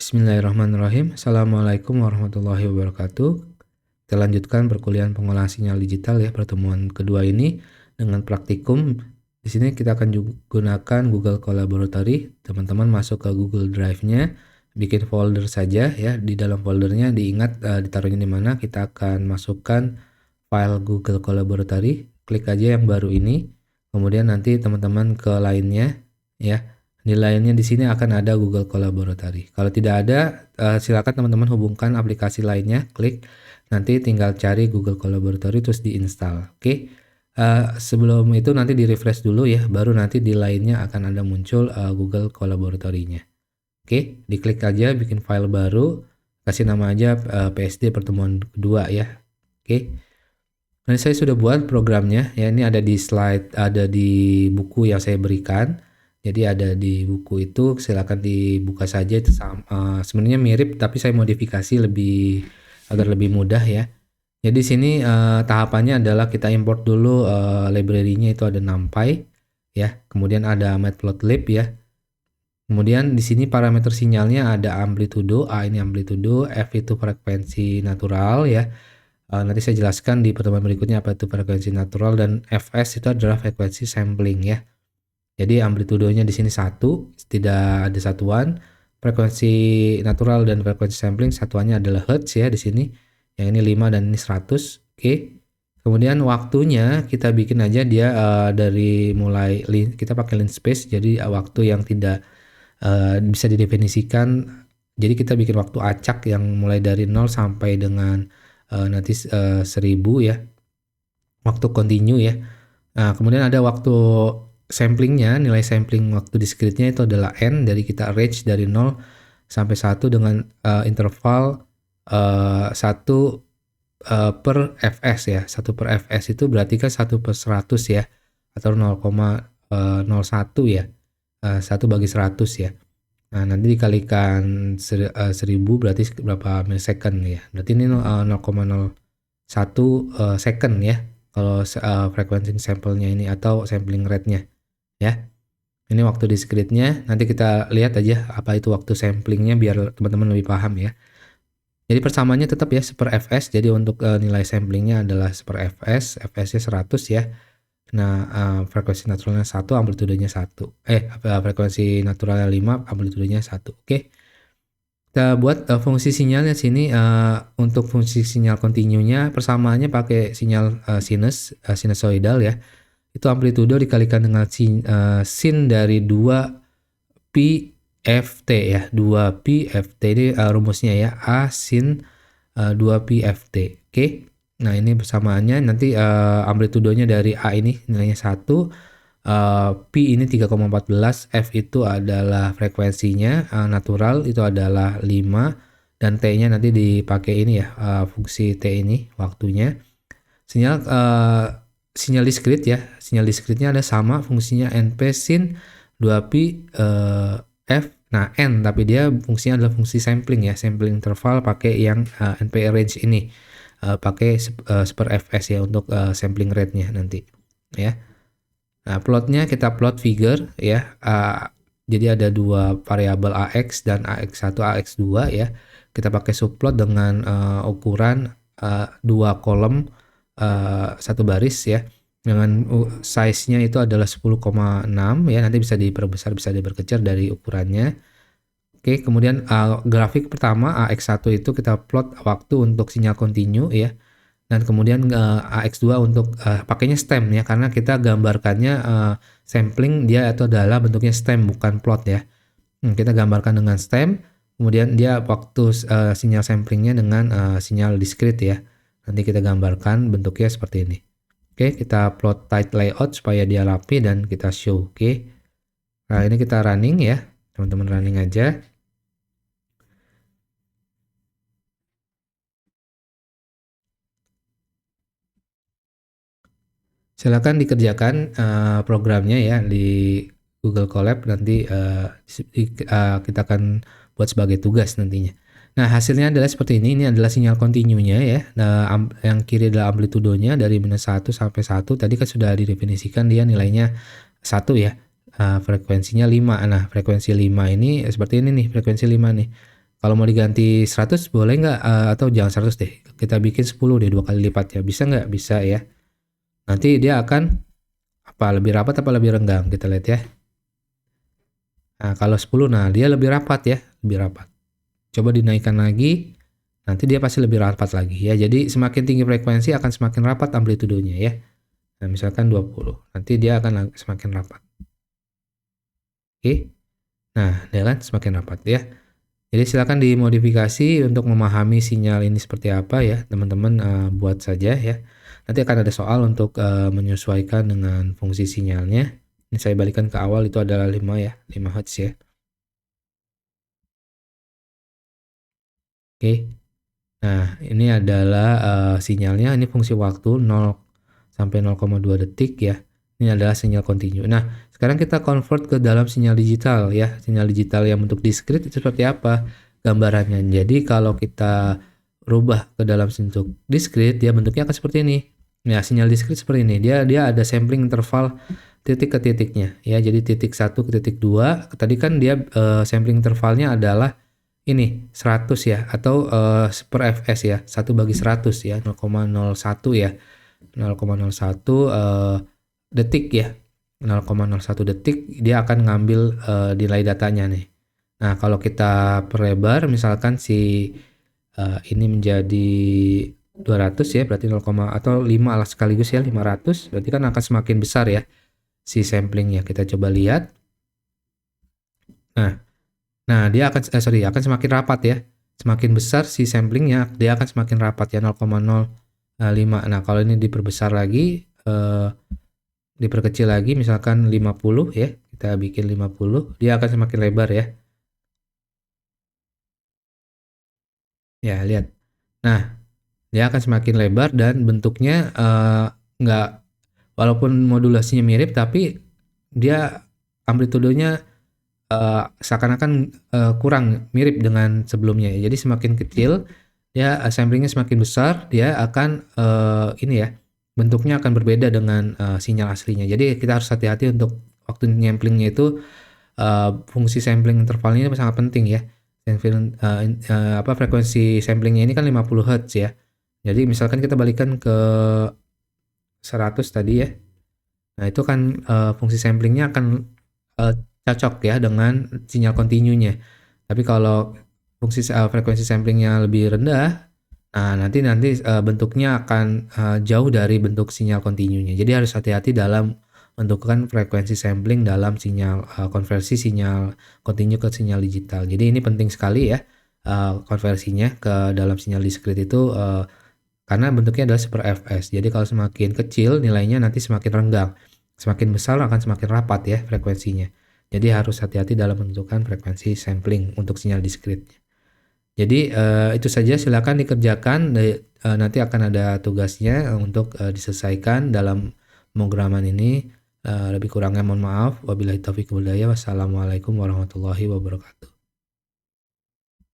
Bismillahirrahmanirrahim. Assalamualaikum warahmatullahi wabarakatuh. Kita lanjutkan perkuliahan pengolahan sinyal digital ya, pertemuan kedua ini dengan praktikum. Di sini kita akan gunakan Google Collaboratory. Teman-teman masuk ke Google Drive-nya, bikin folder saja ya. Di dalam foldernya diingat ditaruhnya di mana. Kita akan masukkan file Google Collaboratory. Klik aja yang baru ini. Kemudian nanti teman-teman ke lainnya ya. Di lainnya di sini akan ada Google Collaboratory. Kalau tidak ada, silakan teman-teman hubungkan aplikasi lainnya, klik, nanti tinggal cari Google Collaboratory terus diinstal. Oke. Sebelum itu nanti di refresh dulu ya, baru nanti di lainnya akan ada muncul Google Collaboratory-nya. Oke, diklik aja bikin file baru, kasih nama aja PSD pertemuan kedua ya. Oke. Nah, saya sudah buat programnya ya, ini ada di slide, ada di buku yang saya berikan. Jadi ada di buku itu, silakan dibuka saja. Itu sebenarnya mirip tapi saya modifikasi agar lebih mudah ya. Jadi sini tahapannya adalah kita import dulu library-nya, itu ada NumPy ya. Kemudian ada Matplotlib ya. Kemudian di sini parameter sinyalnya ada amplitudo, A ini amplitudo, F itu frekuensi natural ya. Nanti saya jelaskan di pertemuan berikutnya apa itu frekuensi natural, dan Fs itu adalah frekuensi sampling ya. Jadi amplitudonya di sini 1, tidak ada satuan. Frekuensi natural dan frekuensi sampling satuannya adalah hertz ya di sini. Yang ini 5 dan ini 100. Oke. Kemudian waktunya kita bikin aja dia dari mulai kita pakai link space, jadi waktu yang tidak bisa didefinisikan. Jadi kita bikin waktu acak yang mulai dari 0 sampai dengan nanti 1000 ya. Waktu continue ya. Nah, kemudian ada waktu samplingnya, nilai sampling waktu discrete-nya itu adalah n, dari kita range dari 0 sampai 1 dengan interval 1 per fs ya. 1 per fs itu berarti kan 1 per 100 ya, atau 0,01 ya. 1 bagi 100 ya. Nah, nanti dikalikan 1000 berarti berapa milisecond ya. Berarti ini 0,01 second ya kalau frekuensi sampelnya ini atau sampling rate-nya ya. Ini waktu discrete-nya, nanti kita lihat aja apa itu waktu samplingnya biar teman-teman lebih paham ya. Jadi persamaannya tetap ya 1/fs, jadi untuk nilai samplingnya adalah 1/fs, fs-nya 100 ya. Nah, frekuensi naturalnya 1, amplitudenya 1. Frekuensi naturalnya 5, amplitudenya 1. Oke. Kita buat fungsi sinyalnya sini, untuk fungsi sinyal kontinunya persamaannya pakai sinyal sinusoidal ya. Itu amplitudo dikalikan dengan sin dari 2 pi ft ya. 2 pi ft ini rumusnya ya, A sin 2 pi ft. Oke. Nah, ini persamaannya nanti amplitudonya dari A ini nilainya 1, pi ini 3,14, F itu adalah frekuensinya, natural itu adalah 5, dan T-nya nanti dipakai ini ya, fungsi T ini waktunya. Sinyal discrete ya, sinyal discrete-nya ada sama fungsinya NP sin 2pi F. Nah, N tapi dia fungsinya adalah fungsi sampling ya, sampling interval pakai yang NP range ini, pakai per fs ya untuk sampling rate-nya nanti ya. Nah, plotnya kita plot figure ya. Jadi ada dua variabel AX dan AX1, AX2 ya. Kita pakai subplot dengan ukuran 2 kolom 1 baris ya. Dengan size-nya itu adalah 10,6 ya. Nanti bisa diperbesar, bisa diperkecil dari ukurannya. Oke, kemudian grafik pertama AX1 itu kita plot waktu untuk sinyal kontinu ya. Dan kemudian AX2 untuk pakainya stem ya, karena kita gambarkannya sampling dia itu adalah bentuknya stem bukan plot ya. Kita gambarkan dengan stem, kemudian dia waktu sinyal samplingnya dengan sinyal discrete ya. Nanti kita gambarkan bentuknya seperti ini. Oke, kita plot tight layout supaya dia rapi dan kita show. Oke. Nah, ini kita running ya. Teman-teman running aja. Silakan dikerjakan programnya ya di Google Colab, nanti kita akan buat sebagai tugas nantinya. Nah, hasilnya adalah seperti ini. Ini adalah sinyal kontinunya ya. Nah, yang kiri adalah amplitudonya dari -1 sampai 1. Tadi kan sudah didefinisikan dia nilainya 1 ya. Frekuensinya 5. Nah, frekuensi 5 ini seperti ini nih, frekuensi 5 nih. Kalau mau diganti 100 boleh nggak? Atau jangan 100 deh, kita bikin 10 deh, 2 kali lipat ya. Bisa nggak? Bisa ya. Nanti dia akan lebih rapat apa lebih renggang? Kita lihat ya. Nah, kalau 10, nah dia lebih rapat ya, lebih rapat. Coba dinaikkan lagi, nanti dia pasti lebih rapat lagi ya. Jadi semakin tinggi frekuensi akan semakin rapat amplitudenya ya. Nah, misalkan 20, nanti dia akan semakin rapat. Oke. Nah, dia kan semakin rapat ya. Jadi silakan dimodifikasi untuk memahami sinyal ini seperti apa ya, teman-teman buat saja ya. Nanti akan ada soal untuk menyesuaikan dengan fungsi sinyalnya. Ini saya balikan ke awal, itu adalah 5 ya, 5 Hz ya. Oke. Nah, ini adalah sinyalnya, ini fungsi waktu 0 sampai 0,2 detik ya. Ini adalah sinyal kontinu. Nah, sekarang kita convert ke dalam sinyal digital ya. Sinyal digital yang bentuk diskrit itu seperti apa gambarannya. Jadi kalau kita rubah ke dalam bentuk diskrit, dia bentuknya akan seperti ini. Ya, sinyal diskrit seperti ini. Dia ada sampling interval titik ke titiknya ya. Jadi titik 1 ke titik 2. Tadi kan dia sampling intervalnya adalah ini 100 ya, atau per fs ya, 1/100 ya, 0,01 ya, 0,01 detik ya, 0,01 detik dia akan ngambil nilai datanya nih. Nah, kalau kita perlebar misalkan si ini menjadi 200 ya, berarti 0, atau 5 lah sekaligus ya, 500, berarti kan akan semakin besar ya si samplingnya. Kita coba lihat. Nah, dia akan semakin rapat ya. Semakin besar si samplingnya, dia akan semakin rapat ya, 0,05. Nah, kalau ini diperbesar lagi, diperkecil lagi, misalkan 50 ya, kita bikin 50, dia akan semakin lebar ya. Ya, lihat. Nah, dia akan semakin lebar dan bentuknya nggak, walaupun modulasinya mirip, tapi dia amplitudenya seakan-akan kurang mirip dengan sebelumnya ya. Jadi semakin kecil dia samplingnya semakin besar, dia akan ini ya, bentuknya akan berbeda dengan sinyal aslinya. Jadi kita harus hati-hati untuk waktu nyamplingnya itu, fungsi sampling intervalnya ini sangat penting ya. Frekuensi samplingnya ini kan 50 Hz ya. Jadi misalkan kita balikan ke 100 tadi ya. Nah, itu kan fungsi samplingnya akan cocok ya dengan sinyal kontinunya. Tapi kalau fungsi frekuensi samplingnya lebih rendah, nah nanti bentuknya akan jauh dari bentuk sinyal kontinunya. Jadi harus hati-hati dalam menentukan frekuensi sampling dalam sinyal konversi sinyal kontinu ke sinyal digital. Jadi ini penting sekali ya konversinya ke dalam sinyal diskrit itu, karena bentuknya adalah per fs. Jadi kalau semakin kecil nilainya nanti semakin renggang, semakin besar akan semakin rapat ya frekuensinya. Jadi harus hati-hati dalam menentukan frekuensi sampling untuk sinyal diskrit. Jadi itu saja, silakan dikerjakan. Nanti akan ada tugasnya untuk diselesaikan dalam pemrograman ini. Lebih kurangnya mohon maaf. Wabillahi taufiq wal hidayah. Wassalamualaikum warahmatullahi wabarakatuh.